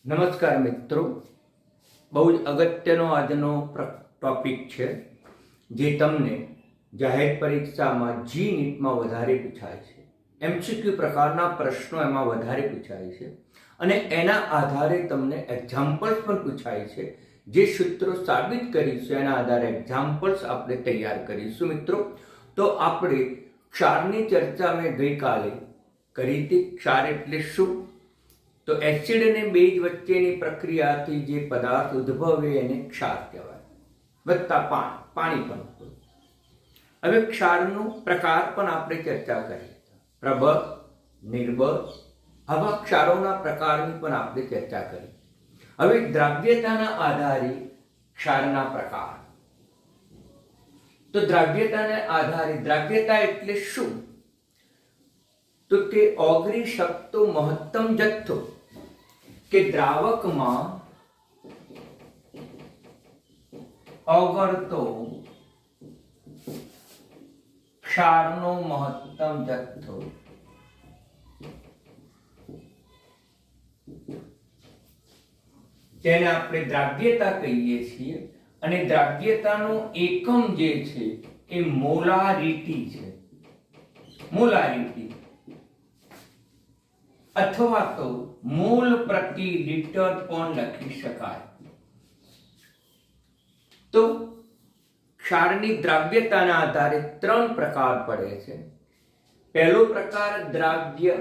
નમસ્કાર મિત્રો, બહુ જ અગત્યનો આજનો ટોપિક છે જે તમને જાહેર પરીક્ષામાં જી નીટમાં વધારે પૂછાય છે. એમસીક્યુ પ્રકારના પ્રશ્નો એમાં વધારે પૂછાય છે અને એના આધારે તમને એક્ઝામ્પલ્સ પણ પૂછાય છે. જે સૂત્રો સાબિત કરીશું એના આધારે એક્ઝામ્પલ્સ આપણે તૈયાર કરીશું. મિત્રો, તો આપણે ક્ષારની ચર્ચા મેં ગઈકાલે કરી હતી. ક્ષાર એટલે શું? તો એસિડ અને બેઝ વચ્ચેની પ્રક્રિયાથી જે પદાર્થ ઉદ્ભવે એને ક્ષાર કહેવાય, વત્તા પાણી પણ. હવે ક્ષારનો પ્રકાર પણ આપણે ચર્ચા કરી, પ્રબળ, નિર્બળ, આવા ક્ષારોના પ્રકારની પણ આપણે ચર્ચા કરી. હવે દ્રાવ્યતાના આધારે ક્ષારના પ્રકાર. તો દ્રાવ્યતાના આધારે, દ્રાવ્યતા એટલે શું? તો કે ઓગળી શકતો મહત્તમ જથ્થો કે દ્રાવકમાં ઓગળતો ક્ષારનો મહત્તમ જથ્થો. તેને આપણે દ્રાવ્યતા કહીએ છીએ અને દ્રાવ્યતાનો એકમ જે છે એ મોલારિટી છે. મોલારિટી અથવા તો મોલ પ્રતિ લિટર પણ લખી શકાય. તો ક્ષારની દ્રાવ્યતાના આધારે 3 પ્રકાર પડે છે. પહેલો પ્રકાર દ્રાવ્ય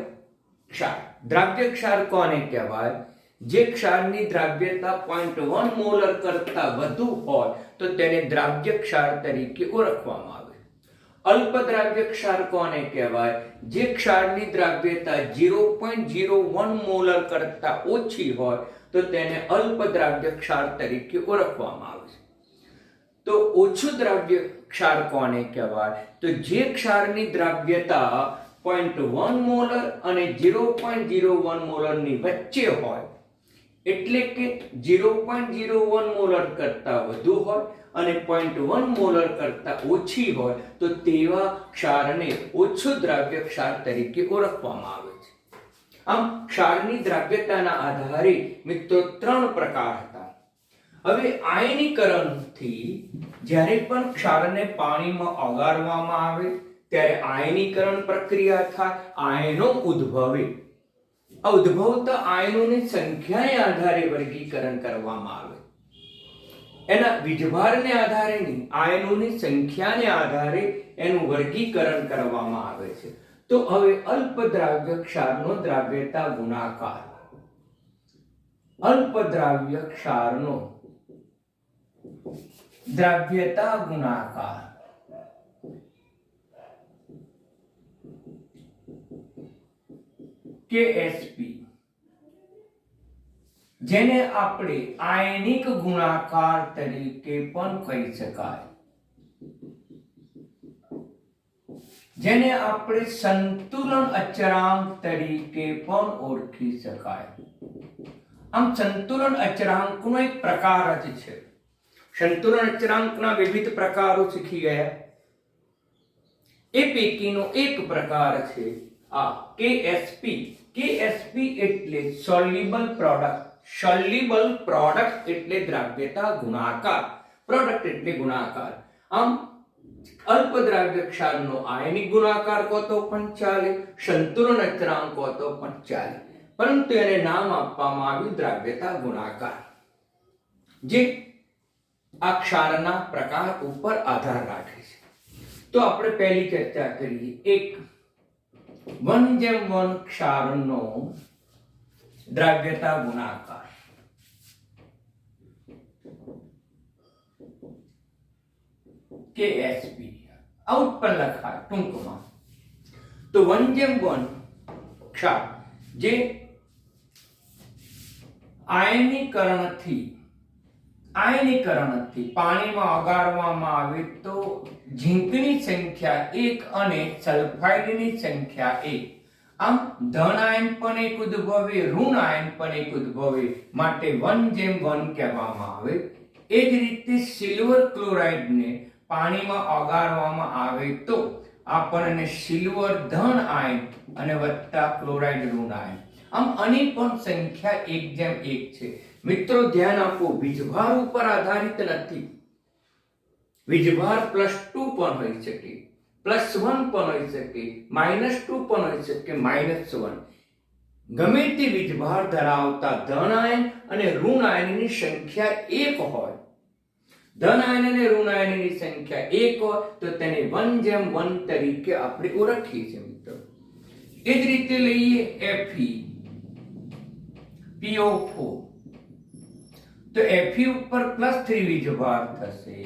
ક્ષાર. દ્રાવ્ય ક્ષાર કોને કહેવાય? જે ક્ષારની દ્રાવ્યતા 0.1 મોલર કરતા વધુ હોય તો તેને દ્રાવ્ય ક્ષાર તરીકે ઓળખવામાં આવે. અલ્પ દ્રાવ્ય ક્ષાર કોને કહેવાય? જે ક્ષારની દ્રાવ્યતા 0.01 મોલર કરતા ઓછી હોય તો તેને અલ્પ દ્રાવ્ય ક્ષાર તરીકે ઓળખવામાં આવે છે. તો ઓછું દ્રાવ્ય ક્ષાર કોને કહેવાય? તો જે ક્ષારની દ્રાવ્યતા 0.1 મોલર અને 0.01 મોલરની વચ્ચે હોય, એટલે કે 0.01 મોલર કરતા વધુ હોય અને 0.1 મોલર કરતા ઓછી હોય તો તેવા ક્ષારને ઓછું દ્રાવ્ય ક્ષાર તરીકે ઓળખવામાં આવે છે. આમ ક્ષારની દ્રાવ્યતાના આધારે મિત્રો 3 પ્રકાર હતા. હવે આયનીકરણથી જ્યારે પણ ક્ષારને પાણીમાં ઓગાળવામાં આવે ત્યારે આયનીકરણ પ્રક્રિયા થાય, આયનો ઉદ્ભવે. આ ઉદ્ભવતા આયનોની સંખ્યાને આધારે વર્ગીકરણ કરવામાં આવે. એના વીજભારને આધારે નહીં, આયનોની સંખ્યાને આધારે એનું વર્ગીકરણ કરવામાં આવે છે. તો હવે અલ્પ દ્રાવ્ય ક્ષારનો દ્રાવ્યતા ગુણાકાર. અલ્પ દ્રાવ્ય ક્ષારનો દ્રાવ્યતા ગુણાકાર કેએસપી, જેને આપણે આયનિક ગુણાકાર તરીકે પણ કહી શકાય, જેને આપણે સંતુલન અચળાંક તરીકે પણ ઓળખી શકાય. આમ સંતુલન અચળાંકનો એક પ્રકાર જ છે. સંતુલન અચળાંકના વિવિધ પ્રકારો શીખી ગયા. એ પૈકીનો એક પ્રકાર છે આ કેએસપી. કેએસપી એટલે સોલ્યુબલ પ્રોડક્ટ. સોલ્યુબલ પ્રોડક્ટ એટલે દ્રાવ્યતા ગુણાકાર, પ્રોડક્ટ એટલે ગુણાકાર. આમ અલ્પ દ્રાવ્ય ક્ષારનો આયનિક ગુણાકાર કહો તો પણ ચાલે, સંતુલન અચળાંક કહો તો પણ ચાલે, પરંતુ એને નામ આપવામાં આવ્યું દ્રાવ્યતા ગુણાકાર, જે આ ક્ષારના પ્રકાર ઉપર આધાર રાખે છે. તો આપણે પહેલી ચર્ચા કરીએ. 1:1 ક્ષારનો દ્રાવ્યતા ગુણાકાર. કેએસપી આઉટ પર લખાય ટૂંકમાં. તો 1:1 ક્ષાર જે આયનીકરણથી પાણીમાં ઓગાળવામાં આવે તો ઝીંકની સંખ્યા 1 અને સલ્ફાઇડની સંખ્યા 1. આમ ધન આયન પણ એક ઉદ્ભવે, ઋણ આયન પણ એક ઉદ્ભવે, માટે 1:1 કહેવામાં આવે. એ જ રીતે સિલ્વર ક્લોરાઇડને પાણીમાં ઓગાળવામાં આવે તો આપણને સિલ્વર ધન આયન અને વત્તા ક્લોરાઇડ ઋણ આયન. આમ આની પણ સંખ્યા 1:1 છે. મિત્રો ધ્યાન આપો, વીજભાર ઉપર આધારિત નથી. વીજભાર +2 પણ હોઈ શકે, +1 પણ હોઈ શકે, -2 પણ હોઈ શકે, -1. ગમે તે વીજભાર ધરાવતા ધન આયન અને ઋણ આયનની સંખ્યા 1 હોય, ધન આયન અને ઋણ આયનની સંખ્યા 1 હોય તો તેને 1:1 તરીકે આપણે ઓળખીએ છીએ મિત્રો. એ જ રીતે લઈએ Fe, PO4. તો Fe ઉપર +3 વીજભાર થશે,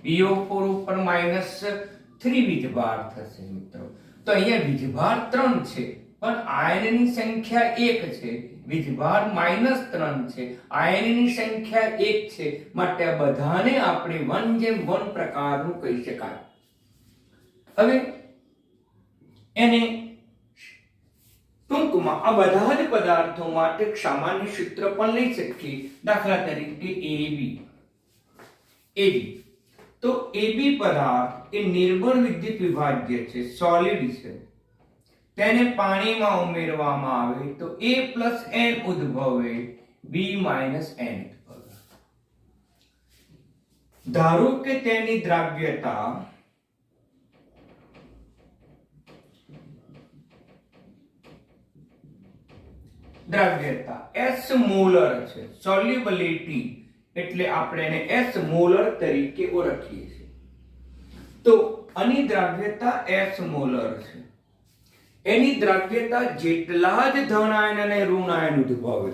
PO4 ઉપર -3 વીજભાર થશે મિત્રો. તો અહીંયા વીજભાર 3 છે પણ આયનની સંખ્યા 1 છે, વીજભાર -3 છે, આયનની સંખ્યા 1 છે, માટે આ બધાને આપણે 1:1 પ્રકારનું કહી શકાય. હવે એને ટૂંકમાં આ બધા જ પદાર્થો માટે એક સામાન્ય સૂત્ર પણ લઈ શકીએ. દાખલા તરીકે AB. તો AB પદાર્થ એ નિર્બળ વિદ્યુત વિભાજ્ય છે, સોલિડ છે. તેને પાણીમાં ઉમેરવામાં આવે તો A + N ઉદ્ભવે, B - N ઉદ્ભવે. ધારો કે તેની દ્રાવ્યતા S મોલર છે, સોલ્યુબિલિટી એટલે આપણે એને S મોલર તરીકે ઓળખીએ છીએ. તો આની દ્રાવ્યતા S મોલર છે. એની દ્રાવ્યતા જેટલા જ ધન આયન અને ઋણ આયન ઉદ્ભવે,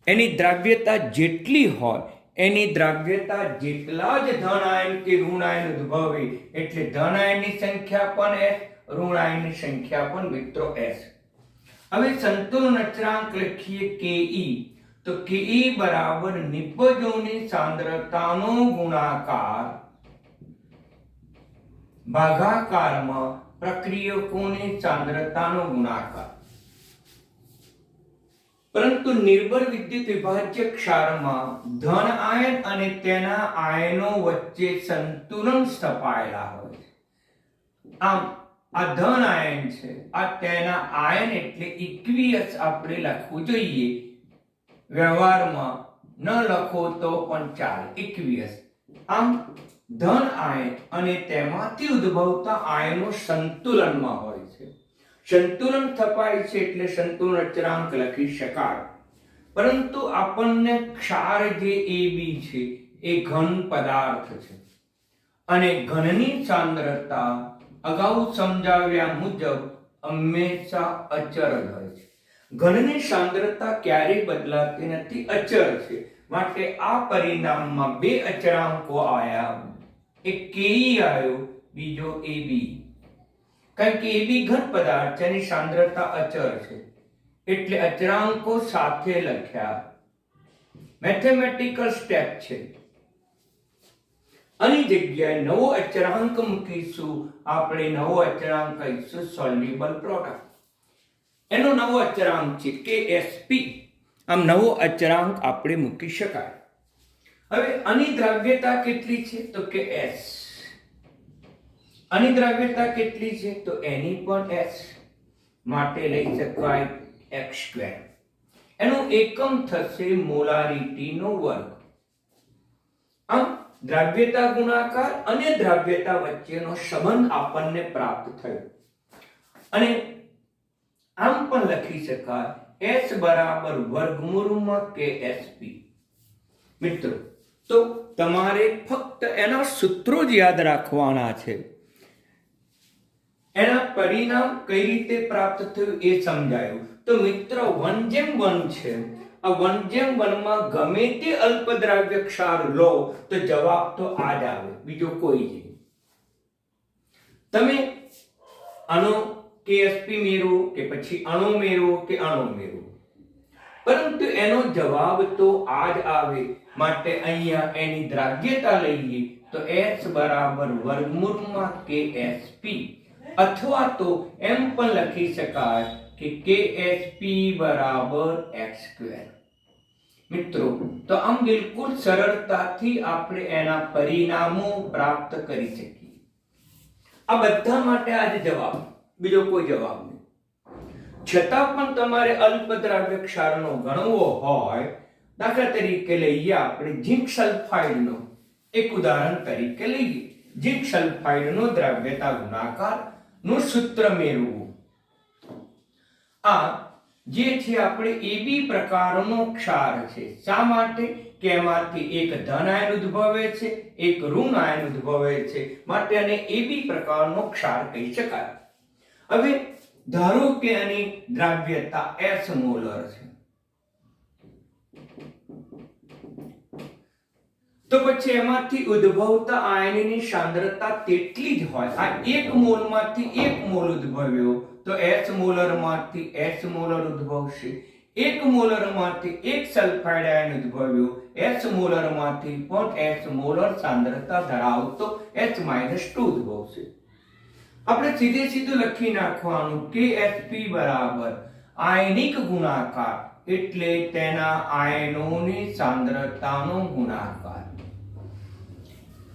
એની દ્રાવ્યતા જેટલી હોય, એની દ્રાવ્યતા જેટલા જ ધન આયન કે ઋણ આયન ઉદ્ભવે, એટલે ધન આયનની સંખ્યા પણ S, ઋણ આયનની સંખ્યા પણ મિત્રો S. હવે સંતુલન અચળાંક લખીએ Ke. તો Ke બરાબર નિપજોની સાંદ્રતાનો ગુણાકાર ભાગાકારમાં પ્રક્રિયકોની સાંદ્રતાનો ગુણાકાર. પરંતુ નિર્બળ વિદ્યુત વિભાજ્ય ક્ષારમાં ધન આયન અને તેના આયનો વચ્ચે સંતુલન સ્થપાયેલા હોય છે. આમ આ ધન આયન છે, આ તેના આયન એટલે ઇક્વિયસ આપણે લખવું જોઈએ. વ્યવહારમાં ન લખો તો પણ ચાલે, ઇક્વિયસ. આમ ધન આયન અને તેમાંથી ઉદ્ભવતા આયનો સંતુલનમાં હોય છે. સંતુલન સ્થપાય છે એટલે સંતુલન અચળાંક લખી શકાય. પરંતુ આપણને ક્ષાર જે AB છે એ ઘન પદાર્થ છે અને ઘનની સાંદ્રતા અગાઉ સમજાવ્યા મુજબ હંમેશા અચળ હોય છે. ઘનની સાંદ્રતા ક્યારેય બદલાતી નથી, અચળ છે. માટે આ પરિણામમાં બે અચળાંકો આવ્યા, એક Ke આવ્યો, બીજો AB. કારણ કે AB ઘન પદાર્થ છે, એની સાંદ્રતા અચળ છે એટલે અચળાંકો સાથે લખ્યા. મેથેમેટિકલ સ્ટેપ છે. આની જગ્યાએ નવો અચળાંક મૂકીશું. આપણે નવો અચળાંક કહીશું સોલ્યુબલ પ્રોડક્ટ. એનો નવો અચળાંક છે KSP. આમ નવો અચળાંક આપણે મૂકી શકાય. હવે આની દ્રાવ્યતા કેટલી છે તો કે S. આની દ્રાવ્યતા કેટલી છે તો એની પણ S. માટે લઈ શકાય x². એનો એકમ થશે મોલારિટી નો વર્ગ. આમ દ્રાવ્યતા ગુણાકાર અને દ્રાવ્યતા વચ્ચેનો સંબંધ આપણને પ્રાપ્ત થયો. અને આમ પણ લખી શકાય S બરાબર વર્ગમૂળમાં KSP. મિત્રો તો તમારે ફક્ત એના સૂત્રો જ યાદ રાખવાના છે. એના પરિણામ કઈ રીતે પ્રાપ્ત થયું એ સમજાયું. તો મિત્રો 1:1 છે. આ 1:1 માં ગમે તે અલ્પદ્રાવ્ય ક્ષાર લો તો જવાબ તો આ જ આવે, બીજો કોઈ નહીં. તમે આનો KSP મેળવો કે પછી અણુ મેળવો કે અણુ મેળવો, પરંતુ એનો જવાબ તો આ જ આવે. માટે અહીંયા એની દ્રાવ્યતા લઈએ તો S બરાબર વર્ગમૂળમાં KSP, અથવા તો એમ પણ લખી શકાય કે KSP બરાબર x². મિત્રો તો આમ બિલકુલ સરળતાથી આપણે એના પરિણામો પ્રાપ્ત કરી શકીએ. આ બધા માટે આ જ જવાબ, બીજો કોઈ જવાબ નહીં. છતાં પણ તમારે અલ્પ દ્રાવ્ય ક્ષારનો ગણવો હોય, દાખલા તરીકે લઈએ આપણે ઝીંક સલ્ફાઇડનો એક ઉદાહરણ તરીકે લઈએ. ઝીંક સલ્ફાઇડનો દ્રાવ્યતા ગુણાકારનું સૂત્ર મેળવવું. આ જે છે આપણે એબી પ્રકારનો ક્ષાર છે. શા માટે? કે એમાંથી એક ધન આયન ઉદ્ભવે છે, એક ઋણ આયન ઉદ્ભવે છે, માટે આને એબી પ્રકારનો ક્ષાર કહી શકાય. હવે ધારો કે આની દ્રાવ્યતા S મોલર છે, તો પછી એમાંથી ઉદ્ભવતા આયનની સાંદ્રતા તેટલી જ હોય. આ એક મોલમાંથી એક મોલ ઉદ્ભવ્યો તો S મોલરમાંથી S મોલર ઉદ્ભવશે. એક મોલરમાંથી એક સલ્ફાઇડ આયન ઉદ્ભવ્યો, S મોલરમાંથી પણ S મોલર સાંદ્રતા ધરાવતો H-2 ઉદ્ભવશે. આપણે સીધે સીધું લખી નાખવાનું KSP બરાબર આયનિક ગુણાકાર એટલે તેના આયનોની સાંદ્રતાનો ગુણાકાર.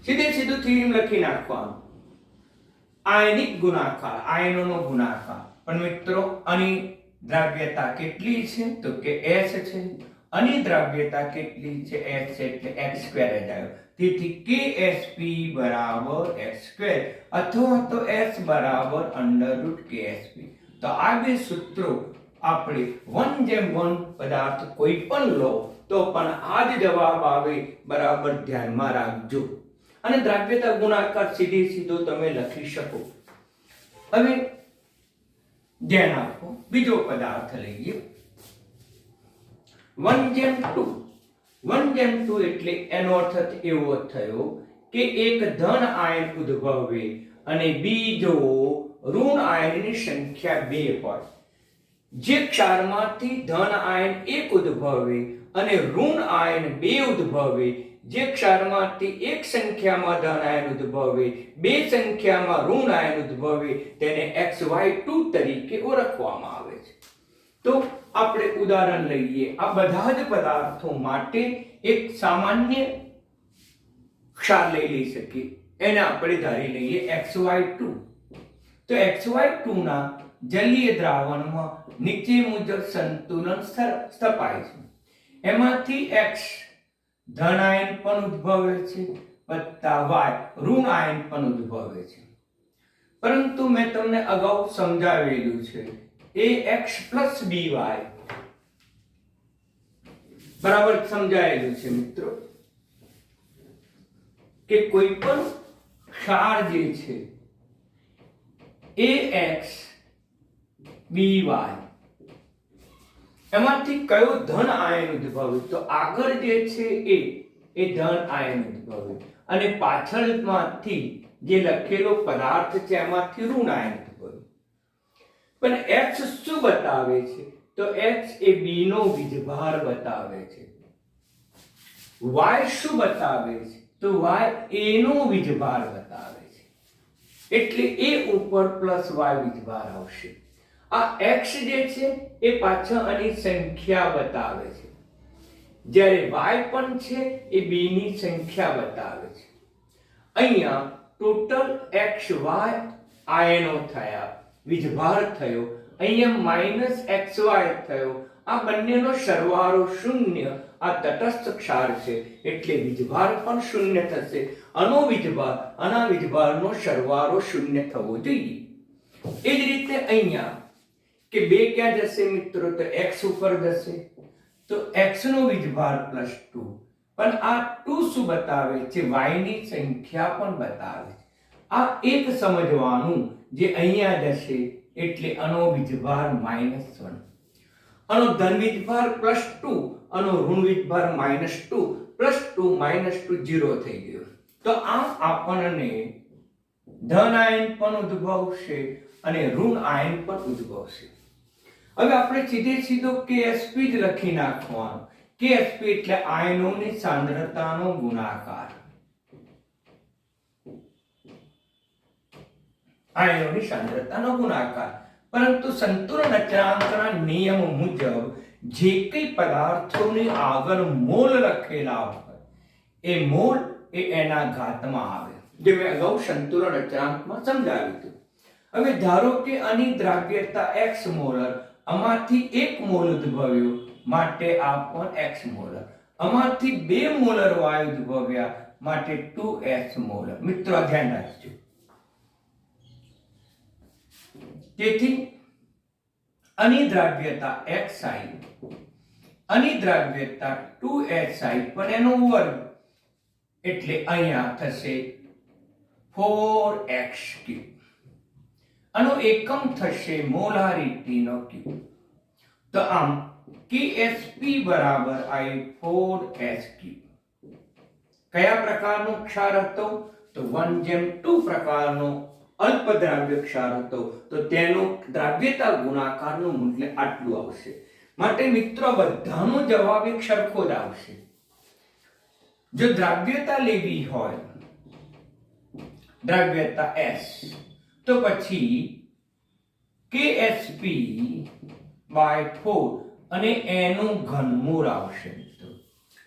સીધે સીધું થીમ લખી નાખવાનું આયનિક ગુણાકાર, આયનોનો ગુણાકાર. પણ મિત્રો આની દ્રાવ્યતા કેટલી છે? તો કે S છે. આની દ્રાવ્યતા કેટલી છે? S છે, એટલે x² જ આવ્યો. તેથી KSP બરાબર x² અથવા તો S બરાબર √KSP. તો આ બે સૂત્રો આપણે 1:1 પદાર્થ કોઈ પણ લો તો પણ આ જ જવાબ આવે, બરાબર ધ્યાનમાં રાખજો. અને દ્રાવ્યતા ગુણાકાર સીધે સીધો તમે લખી શકો. હવે ધ્યાન આપો, બીજો પદાર્થ લઈએ 1:2. 1:2 એટલે એનો અર્થ એવો થયો કે એક ધન આયન ઉદ્ભવે અને બીજો ઋણ આયનની સંખ્યા 2 હોય. જે ક્ષારમાંથી ધન આયન 1 ઉદ્ભવે અને ઋણ આયન 2 ઉદ્ભવે, જે ક્ષારમાંથી એક સંખ્યામાં ધન આયન ઉદ્ભવે, બે સંખ્યામાં ઋણ આયન ઉદ્ભવે, તેને XY2 તરીકે ઓળખવામાં આવે છે. તો આપણે ઉદાહરણ લઈએ. આ બધા જ પદાર્થો માટે એક સામાન્ય ક્ષાર લઈ શકીએ. એને આપણે ધારી લઈએ XY2. તો XY2 ના જલીય દ્રાવણમાં નીચે મુજબ સંતુલન સ્થપાય છે. એમાંથી X ધન આયન પણ ઉદ્ભવે છે વત્તા Y ઋણ આયન પણ ઉદ્ભવે છે. પરંતુ મેં તમને અગાઉ સમજાવેલું છે AX + BY બરાબર સમજાયેલું છે મિત્રો, કે કોઈ પણ ક્ષાર જે છે AX BY એમાંથી કયો ધન આયન ઉદ્ભવે? તો આગળ જે છે એ ધન આયન ઉદ્ભવે અને પાછળમાંથી જે લખેલો પદાર્થ છે એમાંથી ઋણ આયન ઉદ્ભવે. પણ X શું બતાવે છે? તો X એ B નો વીજભાર બતાવે છે. Y શું બતાવે છે? તો Y A નો વીજભાર બતાવે છે. એટલે A ઉપર +Y વીજભાર આવશે. આ X જે છે એ પાછળ આની સંખ્યા બતાવે છે, જ્યારે Y પણ છે એ B ની સંખ્યા બતાવે છે. અહીંયા ટોટલ XY આયનો થયા, વીજભાર થયો. અહીંયા -XY થયો. આ બંનેનો સરવાળો 0. આ તટસ્થ ક્ષાર છે એટલે વીજભાર પણ 0 થશે. આનો વીજભાર આના વીજભારનો સરવાળો 0 થવો જોઈએ. એ જ રીતે અહીંયા કે 2 ક્યાં જશે મિત્રો? તો X ઉપર જશે. તો X નો વીજભાર +2. પણ આ 2 શું બતાવે છે? Y ની સંખ્યા પણ બતાવે છે. આ એક સમજવાનું જે અહીંયા જશે એટલે આનો વીજભાર -1. આનો ધન વીજભાર +2, આનો ઋણ વીજભાર -2, +2 -2 0 થઈ ગયો. તો આમ આપણને ધન આયન પણ ઉદ્ભવશે અને ઋણ આયન પણ ઉદ્ભવશે. હવે આપણે સીધે સીધો KSP જ લખી નાખવાનો. KSP એટલે આયનોની સાંદ્રતાનો ગુણાકાર. આયનોની સાંદ્રતાનો ગુણાકાર. પરંતુ સંતુલન અચળાંકના નિયમ મુજબ જે કઈ પદાર્થોની આગળ મોલ લખેલા હોય એ મોલ એ એના ઘાતમાં આવે, જે મેં અગાઉ સંતુલન અચળાંકમાં સમજાવ્યું હતું. હવે ધારો કે આની દ્રાવ્યતા X મોલર આમાંથી 1 મોલ ઉદ્ભવ્યો માટે આ પણ x મોલર, આમાંથી 2 મોલર વાયુ ઉદ્ભવ્યા માટે 2s મોલર. મિત્રો ધ્યાન રાખજો. તેથી આની દ્રાવ્યતા xi, આની દ્રાવ્યતા 2si પણ એનો વર્ગ, એટલે અહીંયા થશે 4x3. આનો એકમ થશે મોલારિટીનો ક્યુબ. તો આમ KSP બરાબર આવી 4s3. કયા પ્રકારનો ક્ષાર હતો? તો 1:2 પ્રકારનો અલ્પદ્રાવ્ય ક્ષાર હતો. તો તેનો દ્રાવ્યતા ગુણાકારનું મૂલ્ય આટલું આવશે. માટે મિત્રો બધાનો જવાબ એક સરખો જ આવશે. જો દ્રાવ્યતા લેવી હોય, દ્રાવ્યતા S, તો પછી KSP/4 અને એનું ઘનમૂળ આવશે.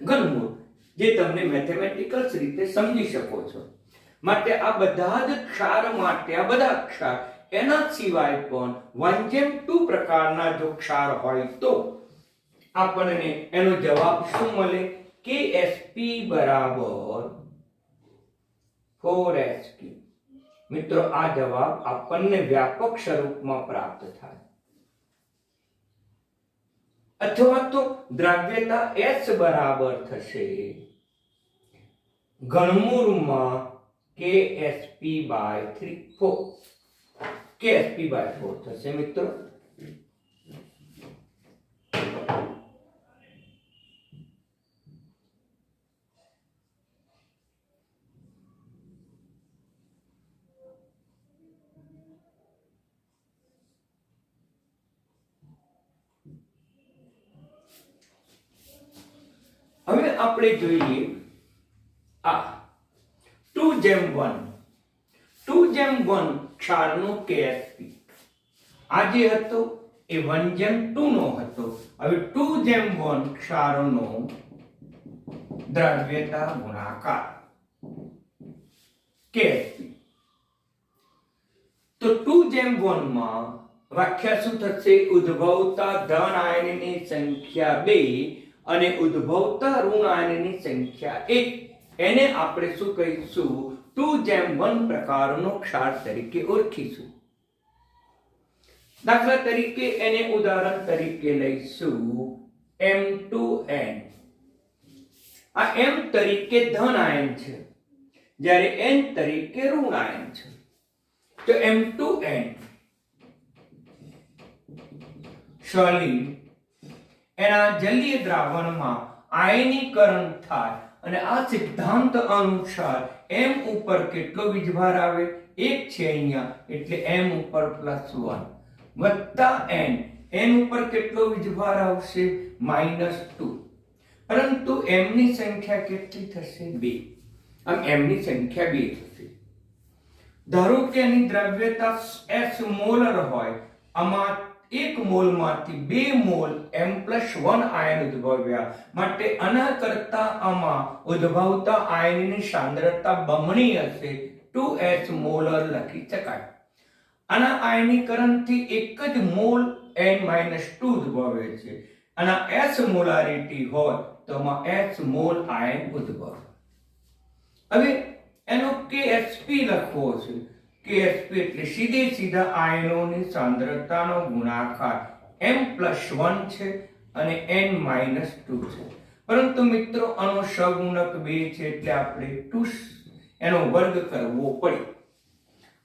ઘનમૂળ જે તમને મેથેમેટિકલ રીતે સમજી શકો છો. માટે આ બધા જ ક્ષાર માટે, આ બધા ક્ષાર, એના સિવાય પણ 1:2 પ્રકારના જો ક્ષાર હોય તો આપણને એનો જવાબ શું મળે? KSP બરાબર 4s3. મિત્રો આ જવાબ આપણને વ્યાપક સ્વરૂપમાં પ્રાપ્ત થાય. અથવા તો દ્રાવ્યતા S બરાબર થશે ઘનમૂળમાં KSP/4. KSP/4 થશે મિત્રો. હવે આપણે જોઈએ આ 2:1. 2:1 ક્ષારનો KSP આ જે હતો એ 1:2 નો હતો. હવે 2:1 ક્ષારનો દ્રાવ્યતા ગુણાકાર KSP. તો 2:1 માં વ્યાખ્યા શું થશે? ઉદ્ભવતા ધન આયનની સંખ્યા 2 અને ઉદ્ભવતા ઋણ આયનની સંખ્યા 1. એને આપણે શું કહીશું? 2:1 પ્રકારનો ક્ષાર તરીકે ઓળખીશું. દાખલા તરીકે એને ઉદાહરણ તરીકે લઈશું M2n. આ M તરીકે ધન આયન છે, જ્યારે N તરીકે ઋણ આયન છે. તો M2n સોલિડ એના જલીય દ્રાવણમાં આયનીકરણ થાય અને આ સિદ્ધાંત અનુસાર M ઉપર કેટલો વીજભાર આવે? 1 છે અહીંયા, એટલે M ઉપર +1 વત્તા N. N ઉપર કેટલો વીજભાર આવશે? -2. પરંતુ M ની સંખ્યા કેટલી થશે? 2. આમ M ની સંખ્યા 2 થશે. ધારો કે એની દ્રવ્યતા S મોલર હોય, આમાં 1 મોલમાંથી 2 મોલ M+1 આયન ઉદ્ભવ્યા. માટે આના કરતા આમાં ઉદ્ભવતા આયનની સાંદ્રતા બમણી હશે, 2s મોલર લખી શકાય. આના આયનીકરણથી એક જ મોલ N-2 ઉદ્ભવે છે. આના S મોલારિટી હોય તો આમાં S મોલ આયન ઉદ્ભવે. હવે એનો KSP લખવો છે. KSP એટલે સીધા આયનોની સાંદ્રતાનો ગુણાકાર. M+1 છે અને N-2 છે. પરંતુ મિત્રો આનો સહગુણક 2 છે, એટલે આપણે 2 એનો વર્ગ કરવો પડે.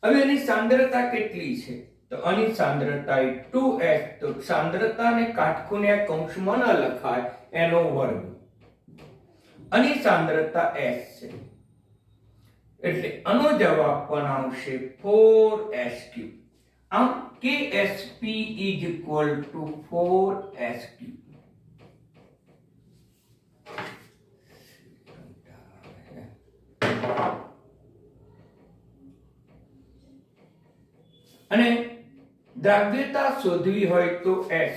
હવે એની સાંદ્રતા કેટલી છે? તો આની સાંદ્રતા 2s. તો સાંદ્રતાને કાટખૂણિયા કૌંસમાં ન લખાય, એનો વર્ગ. આની સાંદ્રતા s છે, એટલે આનો જવાબ પણ આવશે 4s3. આમ KSP = 4s3. અને દ્રાવ્યતા શોધવી હોય તો S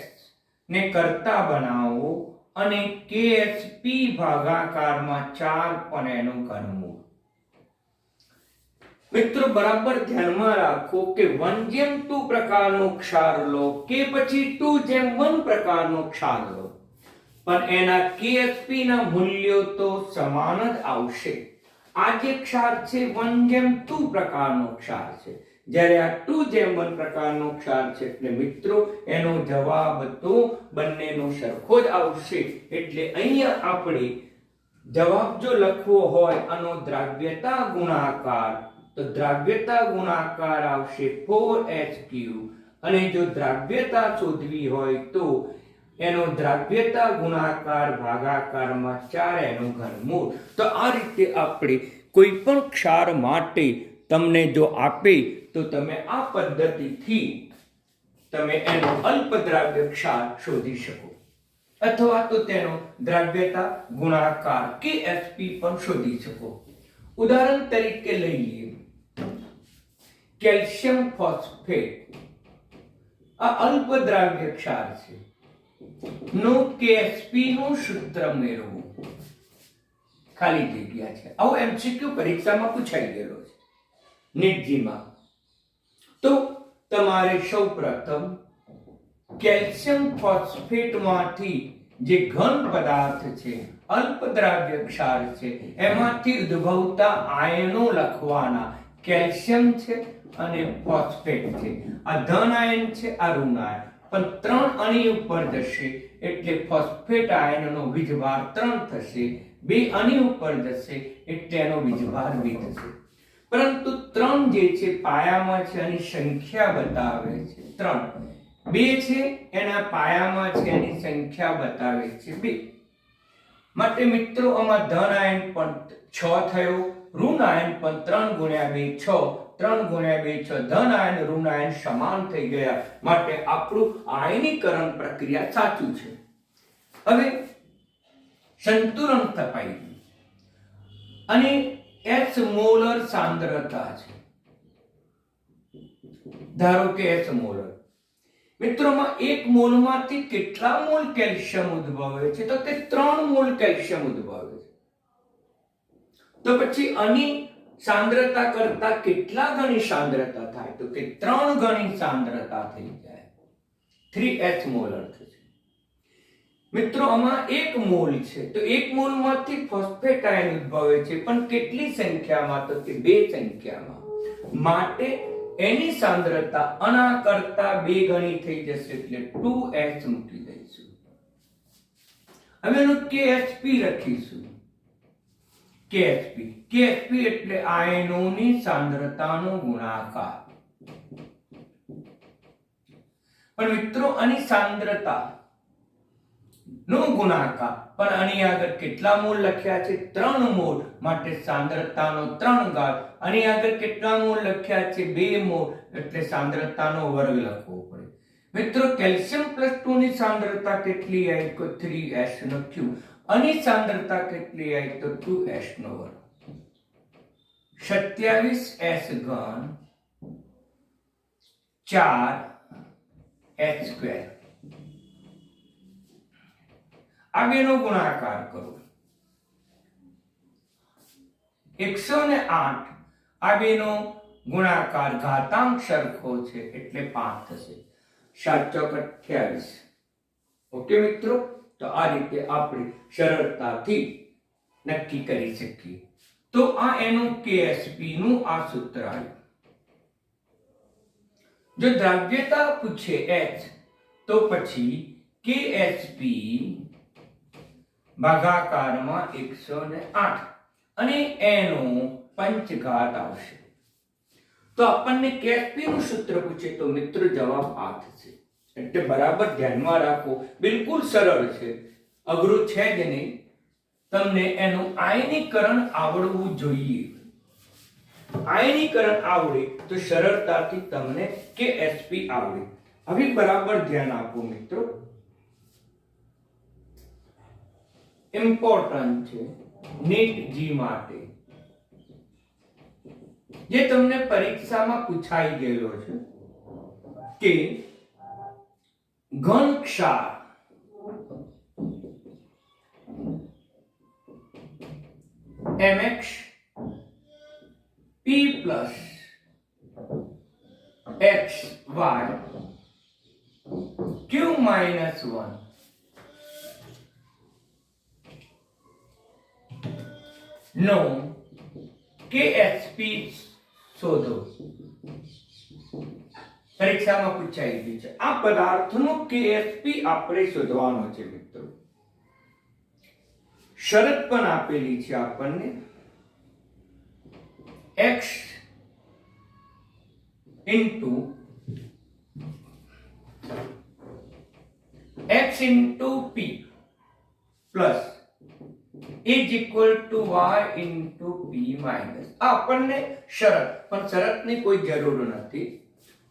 ને કરતા બનાવો અને KSP ભાગાકારમાં 4 પણ એનું ઘનમૂળ. મિત્રો બરાબર ધ્યાનમાં રાખો કે 1:2 પ્રકારનો ક્ષાર લો કે પછી 2:1 પ્રકારનો ક્ષાર લો, પણ એના KSP ના મૂલ્યો તો સમાન જ આવશે. આ જે ક્ષાર છે 1:2 પ્રકારનો ક્ષાર છે, જ્યારે આ 2:1 પ્રકારનો ક્ષાર છે, એટલે મિત્રો એનો જવાબ તો બંનેનો સરખો જ આવશે. એટલે અહીંયા આપણે જવાબ જો લખવો હોય આનો દ્રાવ્યતા ગુણાકાર, તો દ્રાવ્યતા ગુણાકાર આવશે 4H3, અને જો દ્રાવ્યતા શોધવી હોય તો એનો દ્રાવ્યતા ગુણાકાર ભાગાકારમાં 4 એનું ઘનમૂળ. તો આ રીતે આપણે કોઈ પણ ક્ષાર માટે તમને જો આપે તો તમે આ પદ્ધતિથી તમે એનો અલ્પદ્રાવ્ય ક્ષાર શોધી શકો, અથવા તો તેનો દ્રાવ્યતા ગુણાકાર KSP પણ શોધી શકો. ઉદાહરણ તરીકે લઈએ કેલ્શિયમ ફોસ્ફેટ. આ અલ્પદ્રાવ્ય ક્ષાર છે, નો KSP નું સૂત્ર મેળવો. ખાલી જગ્યા છે, આવો MCQ પરીક્ષામાં પૂછાઈ ગયેલો છે નીટજીમાં. તો તમારે સૌપ્રથમ કેલ્શિયમ ફોસ્ફેટ માંથી જે ઘન પદાર્થ છે, અલ્પદ્રાવ્ય ક્ષાર છે, એમાંથી ઉદ્ભવતા આયનો લખવાના. કેલ્શિયમ છે અને ફોસ્ફેટ છે, આ ધન આયન છે, આ ઋણ આયન, પણ 3 અણી ઉપર જશે એટલે ફોસ્ફેટ આયનનો વીજભાર 3 થશે. 2 અણી ઉપર જશે એટલે એનો વીજભાર 2 થશે. પરંતુ 3 જે છે પાયામાં છે, એની સંખ્યા બતાવે છે 3. 2 છે એના પાયામાં છે, એની સંખ્યા બતાવે છે 2. માટે મિત્રો આમાં ધન આયન પણ 6 થયો, ઋણ આયન પણ 3 ગુણ્યા 2 6, 3 ગુણ્યા 2 6. ધન આયન ઋણ આયન સમાન થઈ ગયા, માટે આપણું આયનીકરણ પ્રક્રિયા સાચું છે. હવે સંતુલન તપાઈ ગયું અને H મોલર સાંદ્રતા છે. ધારો કે H મોલર. મિત્રોમાં 1 મોલમાંથી કેટલા મોલ કેલ્શિયમ ઉદ્ભવે છે? તો તે 3 મોલ કેલ્શિયમ ઉદ્ભવે છે. તો પછી આની સાંદ્રતા કરતા કેટલા ગણી સાંદ્રતા થાય? તો કે 3 ગણી સાંદ્રતા થઈ જાય, 3H મોલર થશે. મિત્રો આમાં 1 મોલ છે, તો 1 મોલમાંથી ફોસ્ફેટ આયન ઉદ્ભવે છે, પણ કેટલી સંખ્યામાં? તો કે 2 સંખ્યામાં. માટે એની સાંદ્રતા આના કરતા 2 ગણી થઈ જશે, એટલે 2H મૂકી દઈશું. હવે એનું KSP લખીશું. KSP એટલે આયનોની સાંદ્રતાનો ગુણાકાર. પણ મિત્રો આની સાંદ્રતા નો ગુણાકાર, પણ આની આગળ કેટલા મોલ લખ્યા છે? 3 મોલ, માટે સાંદ્રતાનો 3 ઘાત. આની આગળ કેટલા મોલ લખ્યા છે? 2 મોલ, એટલે સાંદ્રતાનો વર્ગ લખવો પડે. મિત્રો કેલ્શિયમ +2 ની સાંદ્રતા કેટલી આવી? તો 3H લખ્યું. આની સાંદ્રતા કેટલી આવી? તો 2H નો વર્ગ. 27H ઘન 4H². આ બેનો ગુણાકાર કરો, 108. આ બેનો ગુણાકાર ઘાતાંક સરખો છે એટલે 5 થશે. 7 ચોક 28. ઓકે મિત્રો, તો આ રીતે આપણે સરળતાથી નક્કી કરી શકીએ. તો આ એનું KSP નું આ સૂત્ર આવ્યું. જો દ્રાવ્યતા પૂછે H, તો પછી KSP ભાગાકારમાં 108 અને એનો પંચઘાત આવશે. તો આપણને KSP નું સૂત્ર પૂછે તો મિત્રો જવાબ 8 થશે. એટલે બરાબર ધ્યાનમાં રાખો, બિલકુલ સરળ છે, અઘરું છે જ નહીં. તમને એનું આયનીકરણ આવડવું જોઈએ. આયનીકરણ આવડે તો સરળતાથી તમને KSP આવડે. હવે બરાબર ધ્યાન આપો મિત્રો, ઇમ્પોર્ટન્ટ છે નીટ જી માટે, જે તમને પરીક્ષામાં પૂછાઈ ગયેલો છે કે ઘન ક્ષાર MX p plus x y q minus 1 નો KSP શોધો. પરીક્ષામાં પૂછાઈ ગયું છે. આ પદાર્થનો KSP આપણે શોધવાનો છે મિત્રો. શરત પણ આપેલી છે આપણને, x into p plus is equal to y into p minus. આપણને શરત, પણ શરતની કોઈ જરૂર નથી.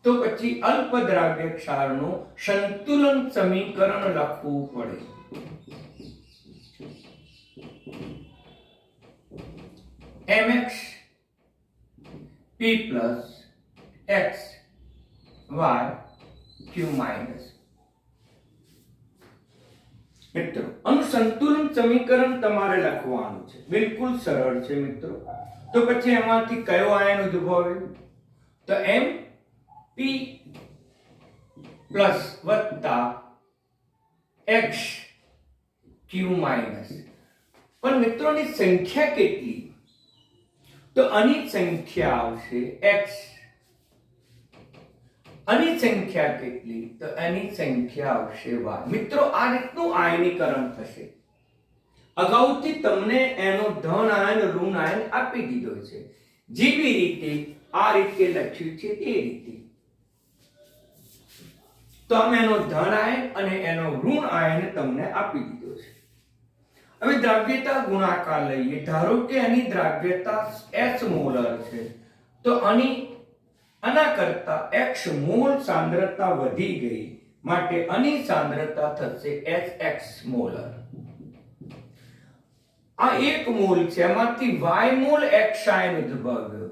તો પછી અલ્પદ્રાવ્ય ક્ષારનું સંતુલન સમીકરણ લખવું પડે. mx p plus x y q minus. મિત્રો, આનું સંતુલન સમીકરણ તમારે લખવાનું છે. બિલકુલ સરળ છે મિત્રો. તો પછી એમાંથી કયો આયન ઉદ્ભવે? તો m p પ્લસ વત્તા x q માઇનસ. પણ મિત્રોની સંખ્યા કેટલી? તો આની સંખ્યા આવશે x. આની સંખ્યા કેટલી? તો આની સંખ્યા આવશે y. મિત્રો, આ રીતનું આયનીકરણ થશે. અગાઉથી તમને એનો ધન આયન ઋણ આયન આપી દીધો છે. જેવી રીતે આ રીતે લખ્યું છે તે રીતે. તો અમે એનો ધન આયન અને એનો ઋણ આયન તમને આપી દીધો છે. હવે દ્રાવ્યતા ગુણાકાર લઈએ. ધારો કે આની દ્રાવ્યતા h મોલર છે, તો આના કરતા x મોલ સાંદ્રતા વધી ગઈ, માટે આની સાંદ્રતા થશે Hx મોલર. આ 1 મોલ છે, એમાંથી y મોલ x આયન ઉદ્ભવ્યો.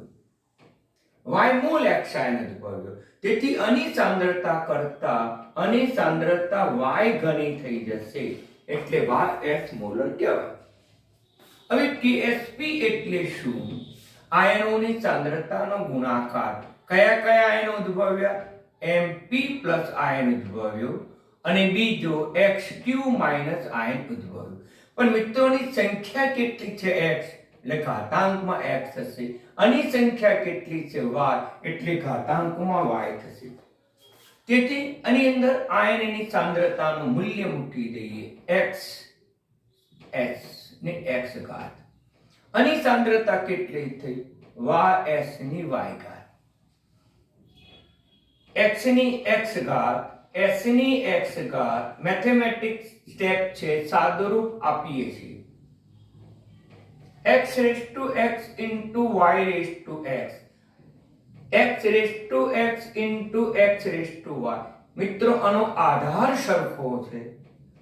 y મોલ x આયન ઉદ્ભવ્યો. તેથી આની સાંદ્રતા કરતા આની સાંદ્રતા y ઘણી થઈ જશે, એટલે ys મોલર કહેવાય. હવે KSP એટલે શું? આયનોની સાંદ્રતાનો ગુણાકાર. કયા કયા આયનો ઉદ્ભવ્યા? Mp પ્લસ આયન ઉદ્ભવ્યો અને બીજો xq માઇનસ આયન ઉદ્ભવ્યો. પણ મિત્રોની સંખ્યા કેટલી છે? x, એટલે ઘાતાંકમાં x થશે. આની સંખ્યા કેટલી છે? y, એટલે ઘાતાંકમાં y થશે. તેથી આની અંદર આયનની સાંદ્રતાનું મૂલ્ય મૂકી દઈએ, x s ને x ઘાત. આની સાંદ્રતા કેટલી થઈ? ys ની y ઘાત. x ની x ઘાત, s ની x ઘાત. મેથેમેટિક્સ સ્ટેપ છે, સાદુરૂપ આપીએ છીએ. x raised to x into y raised to x, x raised to x into x raised to y. મિત્રો, આનો આધાર સરખો છે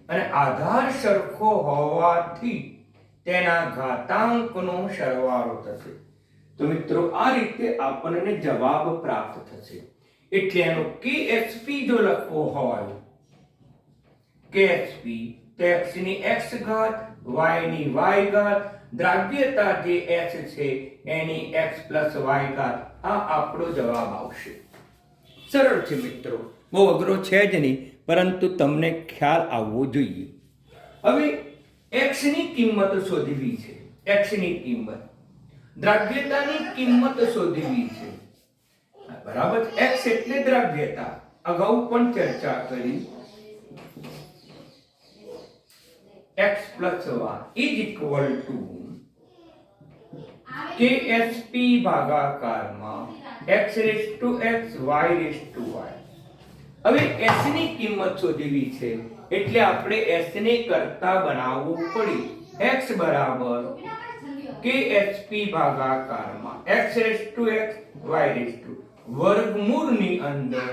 અને આધાર સરખો હોવાથી તેના ઘાતાંકનો સરવાળો થશે. તો મિત્રો, આ રીતે આપણને જવાબ પ્રાપ્ત થશે. એટલે એનો KSP જો લખવો હોય, KSP તો x ની x ઘાત, y ની y ઘાત, દ્રાવ્યતા જે h છે એની x પ્લસ y ઘાત. આ આપણો જવાબ આવશે. સરળ છે મિત્રો, બહુ અઘરો છે જ નહીં, પરંતુ તમને ખ્યાલ આવવો જોઈએ. હવે x ની કિંમત શોધવી છે. x ની કિંમત, દ્રાવ્યતાની કિંમત શોધવી છે. બરાબર. x એટલે દ્રાવ્યતા. અગાઉ પણ ચર્ચા કરી. x plus y is equal to KSP ભાગાકારમાં x raised to x, y raised to y. હવે s ની કિંમત શોધવી છે, એટલે આપણે s ને કરતા બનાવવું પડે. x બરાબર KSP ભાગાકારમાં x raised to x, y raised to વર્ગમૂળની અંદર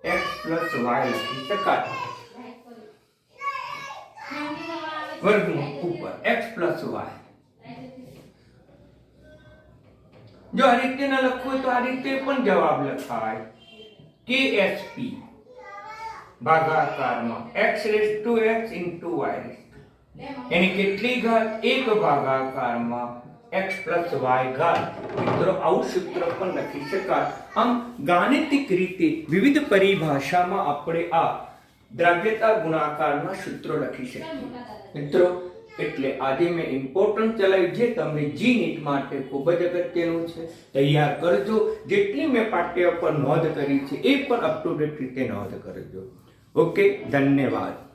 x plus y લખી શકાય. વર્ગમૂળ ઉપર x plus y. જો આ રીતે ના લખવું હોય તો આ રીતે પણ જવાબ લખાય. KSP ભાગાકારમાં x raised to x into y raised to. એની કેટલી ઘાત? 1 ભાગાકારમાં x પ્લસ વાય ઘાત. મિત્રો આવું સૂત્ર પણ લખી શકાય. આમ ગાણિતિક રીતે વિવિધ પરિભાષામાં આપણે આ દ્રાવ્યતા ગુણાકારના સૂત્રો લખી શકીએ. મિત્રો એટલે આજે મેં ઇમ્પોર્ટન્ટ ચલાવ્યું જે તમને જી નીટ માટે ખૂબ જ અગત્યનું છે. તૈયાર કરજો. જેટલી મેં પાઠ્ય પર નોંધ કરી છે એ પણ અપ ટુ ડેટ રીતે નોંધ કરજો. ઓકે, ધન્યવાદ.